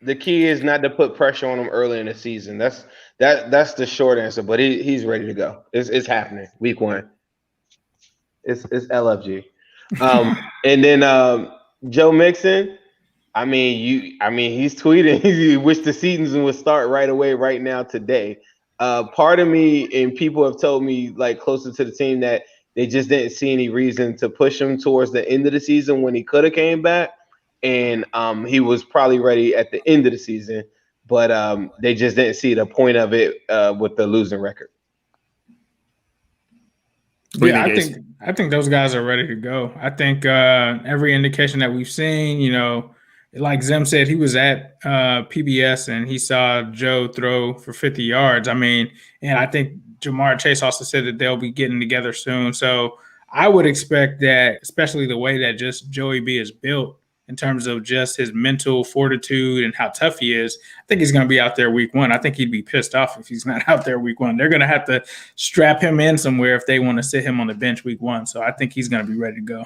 The key is not to put pressure on him early in the season. That's the short answer. But he's ready to go. It's happening week 1. It's LFG. And then Joe Mixon. I mean he's tweeting. He wished the season would start right away, right now, today. Part of me and people have told me closer to the team that they just didn't see any reason to push him towards the end of the season when he could have came back. And he was probably ready at the end of the season. but they just didn't see the point of it with the losing record. Yeah, I think those guys are ready to go. I think every indication that we've seen, like Zim said, he was at PBS and he saw Joe throw for 50 yards. I mean, and I think Jamar Chase also said that they'll be getting together soon. So I would expect that, especially the way that just Joey B is built in terms of just his mental fortitude and how tough he is, I think he's going to be out there week one. I think he'd be pissed off if he's not out there week one. They're going to have to strap him in somewhere if they want to sit him on the bench week one. So I think he's going to be ready to go.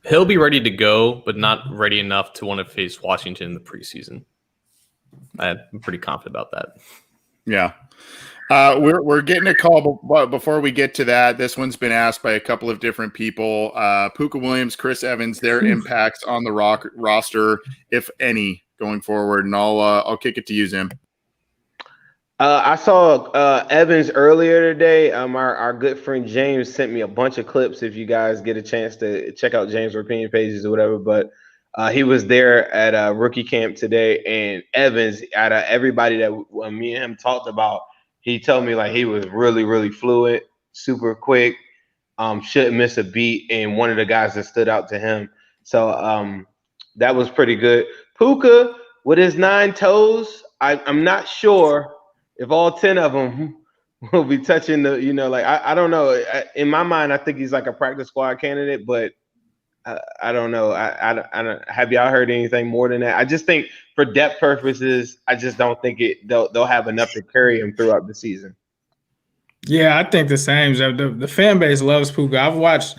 He'll be ready to go, but not ready enough to want to face Washington in the preseason. I'm pretty confident about that. Yeah. We're getting a call, but before we get to that, this one's been asked by a couple of different people. Puka Williams, Chris Evans, their impacts on the roster, if any, going forward. And I'll kick it to you, Zim. I saw Evans earlier today. Our good friend James sent me a bunch of clips. If you guys get a chance to check out James' opinion pages or whatever, but he was there at rookie camp today, and Evans, out of everybody that me and him talked about, he told me like he was really, really fluid, super quick, shouldn't miss a beat, and one of the guys that stood out to him. So that was pretty good. Puka with his 9 toes, I'm not sure if all 10 of them will be touching the, I don't know. In my mind, I think he's like a practice squad candidate, but I don't know. I don't. Have y'all heard anything more than that? I just think for depth purposes, I just don't think they'll have enough to carry him throughout the season. Yeah, I think the same. The fan base loves Puka. I've watched,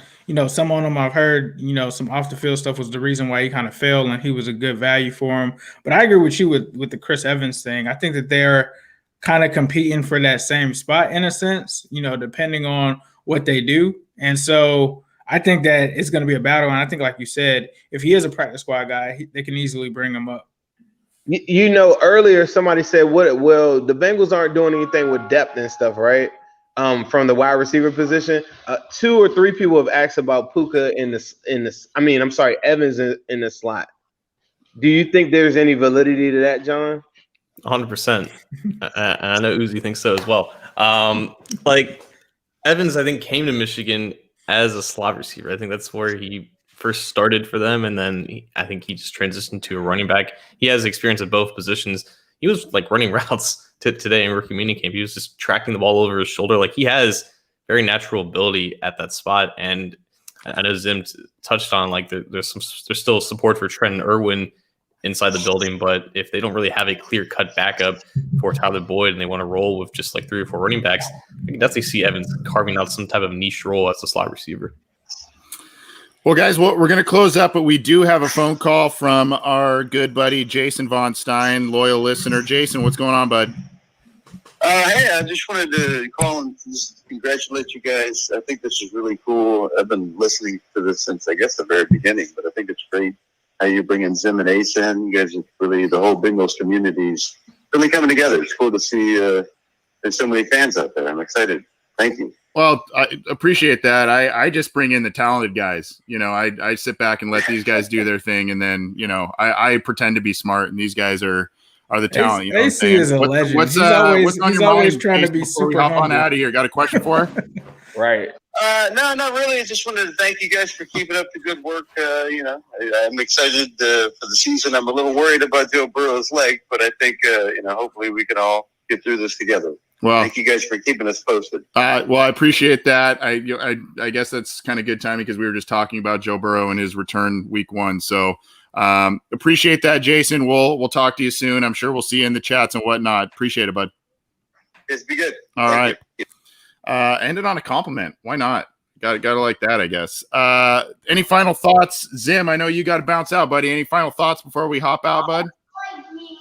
some on them I've heard, some off the field stuff was the reason why he kind of fell, and he was a good value for him. But I agree with you with the Chris Evans thing. I think that they're kind of competing for that same spot in a sense, depending on what they do. And so I think that it's going to be a battle. And I think, like you said, if he is a practice squad guy, they can easily bring him up. Earlier somebody said, well, the Bengals aren't doing anything with depth and stuff, right? From the wide receiver position. 2 or 3 people have asked about Puka Evans in the slot. Do you think there's any validity to that, John? 100%. And I know Uzi thinks so as well. Evans, I think, came to Michigan as a slot receiver. I think that's where he first started for them, and then I think he just transitioned to a running back. He has experience at both positions. He was running routes today in rookie minicamp. He was just tracking the ball over his shoulder. He has very natural ability at that spot. And I know Zim touched on there's still support for Trenton Irwin inside the building, but if they don't really have a clear-cut backup for Tyler Boyd and they want to roll with just 3 or 4 running backs, I can definitely see Evans carving out some type of niche role as a slot receiver. Well, guys, we're going to close up, but we do have a phone call from our good buddy Jason VonStein, loyal listener. Jason, what's going on, bud? Hey, I just wanted to call and just congratulate you guys. I think this is really cool. I've been listening to this since, I guess, the very beginning, but I think it's great how you bring in Zim and Ace in. You guys are really, the whole Bengals community's really coming together. It's cool to see there's so many fans out there. I'm excited. Thank you. Well, I appreciate that. I just bring in the talented guys. I sit back and let these guys do their thing, and then I pretend to be smart, and these guys are the talent. AC is a legend. What's on your mind trying to be super hop on out of here? Got a question for her? Right. No, not really. I just wanted to thank you guys for keeping up the good work. I'm excited for the season. I'm a little worried about Joe Burrow's leg, but I think, hopefully we can all get through this together. Well, thank you guys for keeping us posted. Well, I appreciate that. I guess that's kind of good timing because we were just talking about Joe Burrow and his return week 1. So appreciate that, Jason. We'll talk to you soon. I'm sure we'll see you in the chats and whatnot. Appreciate it, bud. Yes, be good. All right. End it on a compliment. Why not? Got to like that, I guess. Any final thoughts, Zim? I know you got to bounce out, buddy. Any final thoughts before we hop out, bud?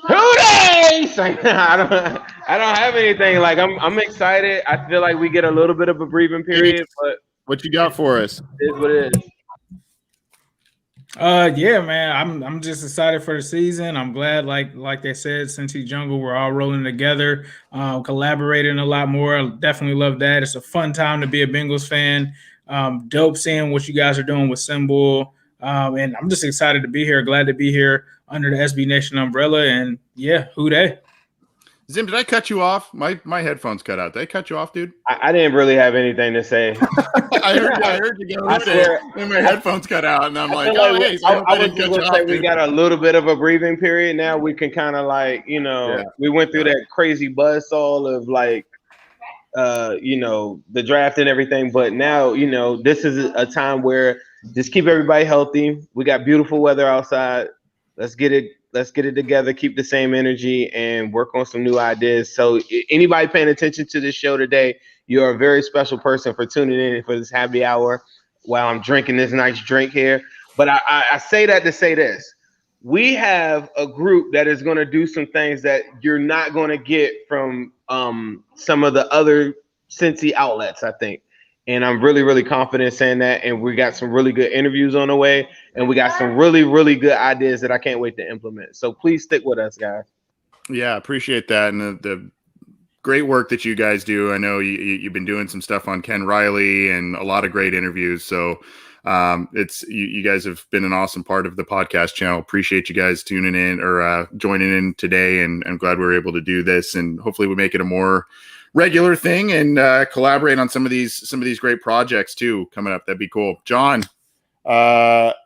Hootie! I don't have anything. I'm excited. I feel like we get a little bit of a breathing period, but what you got for us? It is what it is. Yeah, man. I'm just excited for the season. I'm glad, like they said, Cincy Jungle, we're all rolling together, collaborating a lot more. I definitely love that. It's a fun time to be a Bengals fan. Dope seeing what you guys are doing with Symbol. And I'm just excited to be here. Glad to be here under the SB Nation umbrella. And yeah, who they? Zim, did I cut you off? My headphones cut out. Did I cut you off, dude? I didn't really have anything to say. I heard you go I swear. and my headphones cut out, and I'm I like, feel oh, like hey, so I hope I was didn't just cut you gonna say off, we dude. got a little bit of a breathing period. Now we can kind of like, we went through that crazy buzzsaw of like, the draft and everything. But now, this is a time where just keep everybody healthy. We got beautiful weather outside. Let's get it together, keep the same energy, and work on some new ideas. So anybody paying attention to this show today, you're a very special person for tuning in for this happy hour while I'm drinking this nice drink here. But I say that to say this. We have a group that is going to do some things that you're not going to get from some of the other Cincy outlets, I think. And I'm really, really confident saying that. And we got some really good interviews on the way. And we got some really, really good ideas that I can't wait to implement. So please stick with us, guys. Yeah, appreciate that. And the great work that you guys do. I know you've been doing some stuff on Ken Riley and a lot of great interviews. So it's you guys have been an awesome part of the podcast channel. Appreciate you guys tuning in or joining in today. And I'm glad we were able to do this. And hopefully we make it a more regular thing and collaborate on some of these great projects too coming up. That'd be cool. John, got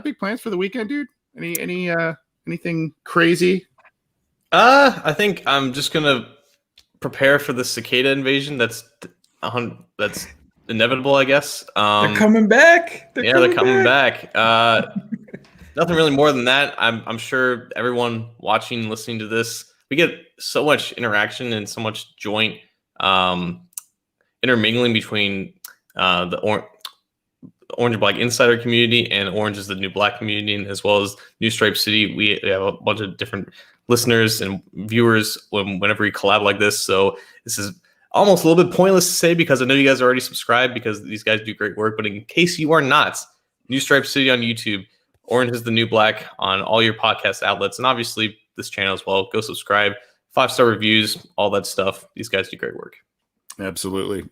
big plans for the weekend, dude? Anything crazy? I think I'm just gonna prepare for the cicada invasion. That's inevitable, I guess. They're coming back. They're coming back. Nothing really more than that. I'm sure everyone watching, listening to this, we get so much interaction and so much joint intermingling between the Orange and Black Insider community and Orange is the New Black community, and as well as New Stripe City. We have a bunch of different listeners and viewers whenever we collab like this. So this is almost a little bit pointless to say because I know you guys are already subscribed because these guys do great work. But in case you are not, New Stripe City on YouTube, Orange is the New Black on all your podcast outlets, and obviously this channel as well. Go subscribe, 5-star reviews, all that stuff. These guys do great work. Absolutely.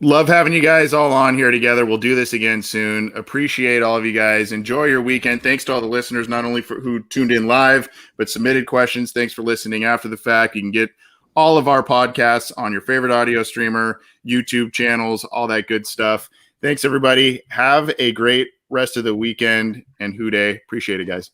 Love having you guys all on here together. We'll do this again soon. Appreciate all of you guys. Enjoy your weekend. Thanks to all the listeners, not only for who tuned in live, but submitted questions. Thanks for listening after the fact. You can get all of our podcasts on your favorite audio streamer, YouTube channels, all that good stuff. Thanks, everybody. Have a great rest of the weekend and Hoo Day. Appreciate it, guys.